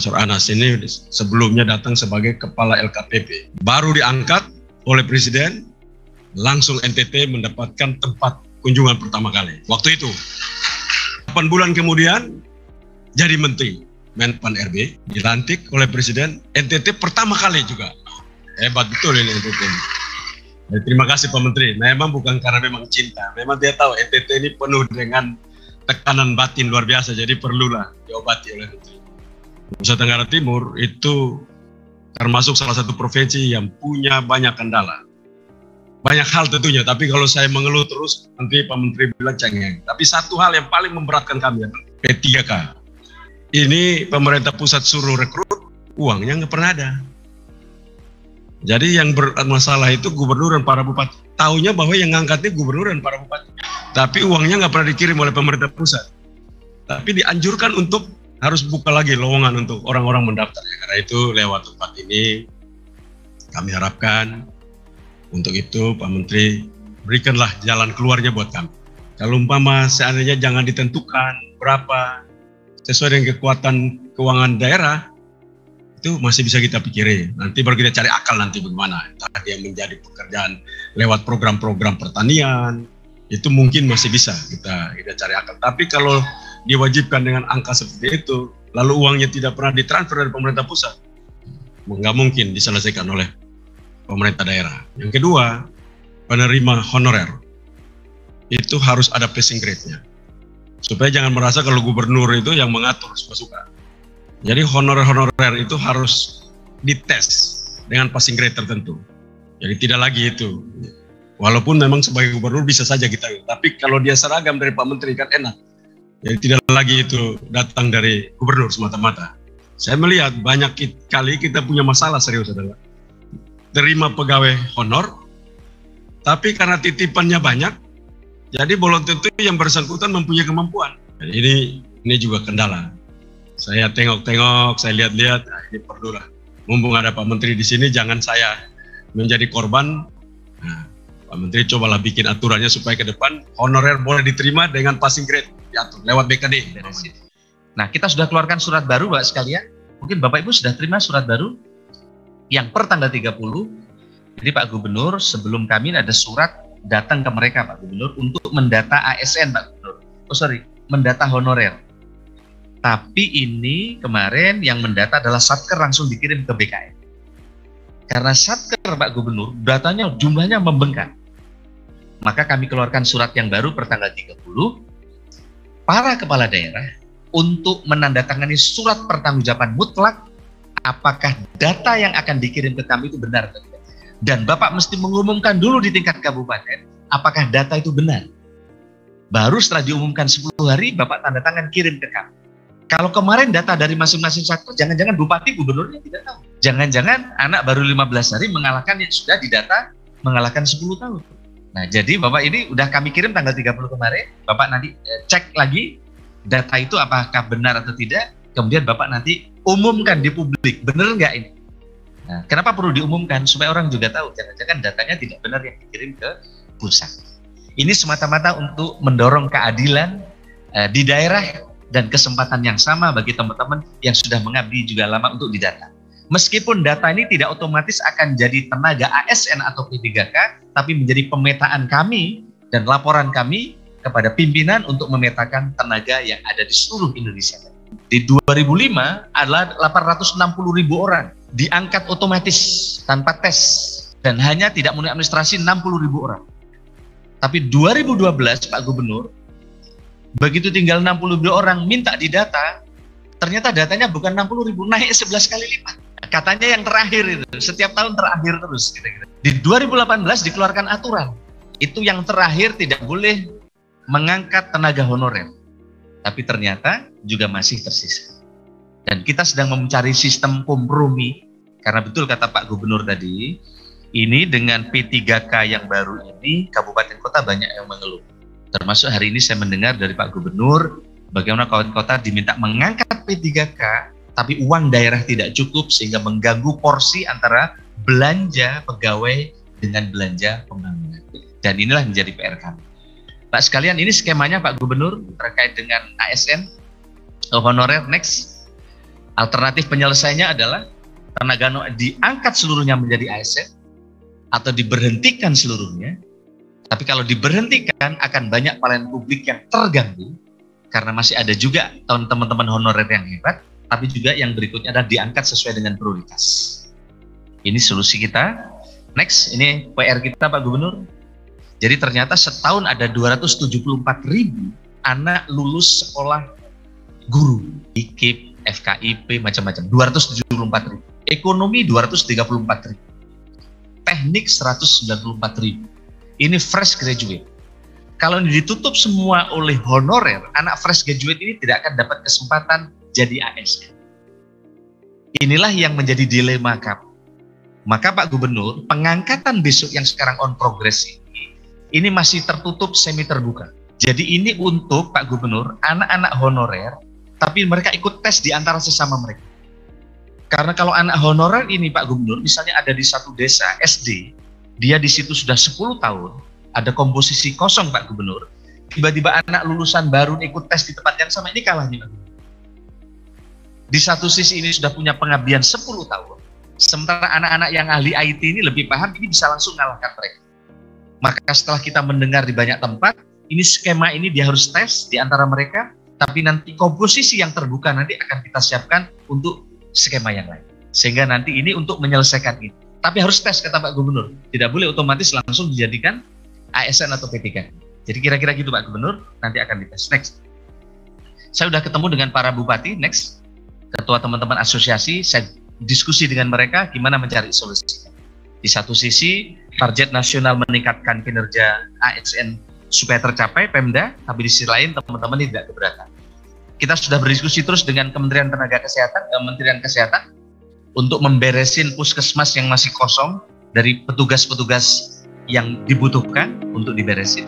Mansur Anas ini sebelumnya datang sebagai kepala LKPP. Baru diangkat oleh Presiden, langsung NTT mendapatkan tempat kunjungan pertama kali. Waktu itu, 8 bulan kemudian jadi Menteri Menpan RB, dilantik oleh Presiden. NTT pertama kali juga. Hebat betul ini NTT. Terima kasih Pak Menteri. Memang bukan karena memang cinta, memang dia tahu NTT ini penuh dengan tekanan batin luar biasa, jadi perlulah diobati oleh Menteri. Nusa Tenggara Timur itu termasuk salah satu provinsi yang punya banyak kendala. Banyak hal tentunya, tapi kalau saya mengeluh terus, nanti Pak Menteri bilang cengeng. Tapi satu hal yang paling memberatkan kami adalah P3K. Ini pemerintah pusat suruh rekrut, uangnya nggak pernah ada. Jadi yang bermasalah itu gubernur dan para bupati. Taunya bahwa yang ngangkatnya gubernur dan para bupati. Tapi uangnya nggak pernah dikirim oleh pemerintah pusat. Tapi dianjurkan untuk harus buka lagi lowongan untuk orang-orang mendaftar. Karena itu lewat tempat ini kami harapkan untuk itu Pak Menteri berikanlah jalan keluarnya buat kami. Kalau umpama seandainya jangan ditentukan berapa sesuai dengan kekuatan keuangan daerah, itu masih bisa kita pikirin. Nanti baru kita cari akal nanti bagaimana. Entah dia menjadi pekerjaan lewat program-program pertanian, itu mungkin masih bisa kita cari akal. Tapi kalau diwajibkan dengan angka seperti itu, lalu uangnya tidak pernah ditransfer dari pemerintah pusat, nggak mungkin diselesaikan oleh pemerintah daerah. Yang kedua, penerima honorer itu harus ada passing grade-nya. Supaya jangan merasa kalau gubernur itu yang mengatur suka-suka. Jadi honorer-honorer itu harus dites dengan passing grade tertentu. Jadi tidak lagi itu. Walaupun memang sebagai gubernur bisa saja kita, tapi kalau dia seragam dari Pak Menteri kan enak. Jadi tidak lagi itu datang dari gubernur semata-mata. Saya melihat banyak kali kita punya masalah serius adalah terima pegawai honor, tapi karena titipannya banyak, jadi belum tentu yang bersangkutan mempunyai kemampuan. Jadi ini juga kendala. Saya tengok-tengok, saya lihat-lihat, nah ini perlulah. Mumpung ada Pak Menteri di sini, jangan saya menjadi korban. Nah, Pak Menteri cobalah bikin aturannya supaya ke depan honorer boleh diterima dengan passing grade diatur lewat BKD. Nah, kita sudah keluarkan surat baru, Bapak sekalian. Mungkin Bapak Ibu sudah terima surat baru yang per tanggal 30. Jadi Pak Gubernur, sebelum kami ada surat datang ke mereka Pak Gubernur untuk mendata ASN Pak Gubernur. Mendata honorer. Tapi ini kemarin yang mendata adalah Satker langsung dikirim ke BKN. Karena Satker Pak Gubernur, datanya jumlahnya membengkak. Maka kami keluarkan surat yang baru per tanggal 30, para kepala daerah untuk menandatangani surat pertanggungjawaban mutlak apakah data yang akan dikirim ke kami itu benar. Dan Bapak mesti mengumumkan dulu di tingkat kabupaten apakah data itu benar. Baru setelah diumumkan 10 hari, Bapak tanda tangan kirim ke kami. Kalau kemarin data dari masing-masing satker, jangan-jangan bupati gubernurnya tidak tahu. Jangan-jangan anak baru 15 hari mengalahkan yang sudah didata mengalahkan 10 tahun. Nah, jadi Bapak ini udah kami kirim tanggal 30 kemarin. Bapak nanti cek lagi data itu apakah benar atau tidak. Kemudian Bapak nanti umumkan di publik, benar nggak ini? Nah, kenapa perlu diumumkan? Supaya orang juga tahu, jangan-jangan datanya tidak benar yang dikirim ke pusat. Ini semata-mata untuk mendorong keadilan di daerah dan kesempatan yang sama bagi teman-teman yang sudah mengabdi juga lama untuk didata. Meskipun data ini tidak otomatis akan jadi tenaga ASN atau P3K, tapi menjadi pemetaan kami dan laporan kami kepada pimpinan untuk memetakan tenaga yang ada di seluruh Indonesia. Di 2005 adalah 860.000 orang diangkat otomatis tanpa tes dan hanya tidak memenuhi administrasi 60.000 orang. Tapi 2012 Pak Gubernur, begitu tinggal 60.000 orang minta didata, ternyata datanya bukan 60.000, naik 11 kali lipat. Katanya yang terakhir itu, setiap tahun terakhir terus. Kira-kira. Di 2018 dikeluarkan aturan, itu yang terakhir tidak boleh mengangkat tenaga honorer. Tapi ternyata juga masih tersisa. Dan kita sedang mencari sistem kompromi, karena betul kata Pak Gubernur tadi, ini dengan P3K yang baru ini, kabupaten kota banyak yang mengeluh. Termasuk hari ini saya mendengar dari Pak Gubernur, bagaimana kabupaten kota diminta mengangkat P3K, tapi uang daerah tidak cukup sehingga mengganggu porsi antara belanja pegawai dengan belanja pembangunan. Dan inilah menjadi PR kami. Pak sekalian, ini skemanya Pak Gubernur terkait dengan ASN, honorer next. Alternatif penyelesaiannya adalah tenaga diangkat seluruhnya menjadi ASN atau diberhentikan seluruhnya. Tapi kalau diberhentikan akan banyak pelayanan publik yang terganggu karena masih ada juga teman-teman honorer yang hebat, tapi juga yang berikutnya adalah diangkat sesuai dengan prioritas. Ini solusi kita. Next, ini PR kita Pak Gubernur. Jadi ternyata setahun ada 274.000 anak lulus sekolah guru, IKIP, FKIP, macam-macam, 274.000. Ekonomi 234.000. Teknik 194.000. Ini fresh graduate. Kalau ditutup semua oleh honorer, anak fresh graduate ini tidak akan dapat kesempatan jadi ASN. Inilah yang menjadi dilema kami. Maka Pak Gubernur, pengangkatan besok yang sekarang on progress ini masih tertutup semi terbuka. Jadi ini untuk Pak Gubernur, anak-anak honorer, tapi mereka ikut tes di antara sesama mereka. Karena kalau anak honorer ini Pak Gubernur, misalnya ada di satu desa SD, dia di situ sudah 10 tahun, ada komposisi kosong Pak Gubernur, tiba-tiba anak lulusan baru ikut tes di tempat yang sama, ini kalahnya Pak Gubernur. Di satu sisi ini sudah punya pengabdian 10 tahun, sementara anak-anak yang ahli IT ini lebih paham, ini bisa langsung mengalahkan mereka. Maka setelah kita mendengar di banyak tempat, ini skema ini dia harus tes di antara mereka, tapi nanti komposisi yang terbuka nanti akan kita siapkan untuk skema yang lain. Sehingga nanti ini untuk menyelesaikan ini. Tapi harus tes kata Pak Gubernur, tidak boleh otomatis langsung dijadikan ASN atau P3. Jadi kira-kira gitu Pak Gubernur, nanti akan dites. Next. Saya sudah ketemu dengan para bupati, next. Ketua teman-teman asosiasi, saya diskusi dengan mereka gimana mencari solusi. Di satu sisi, target nasional meningkatkan kinerja ASN supaya tercapai Pemda, tapi di sisi lain teman-teman tidak keberatan. Kita sudah berdiskusi terus dengan Kementerian Kesehatan untuk memberesin puskesmas yang masih kosong dari petugas-petugas yang dibutuhkan untuk diberesin.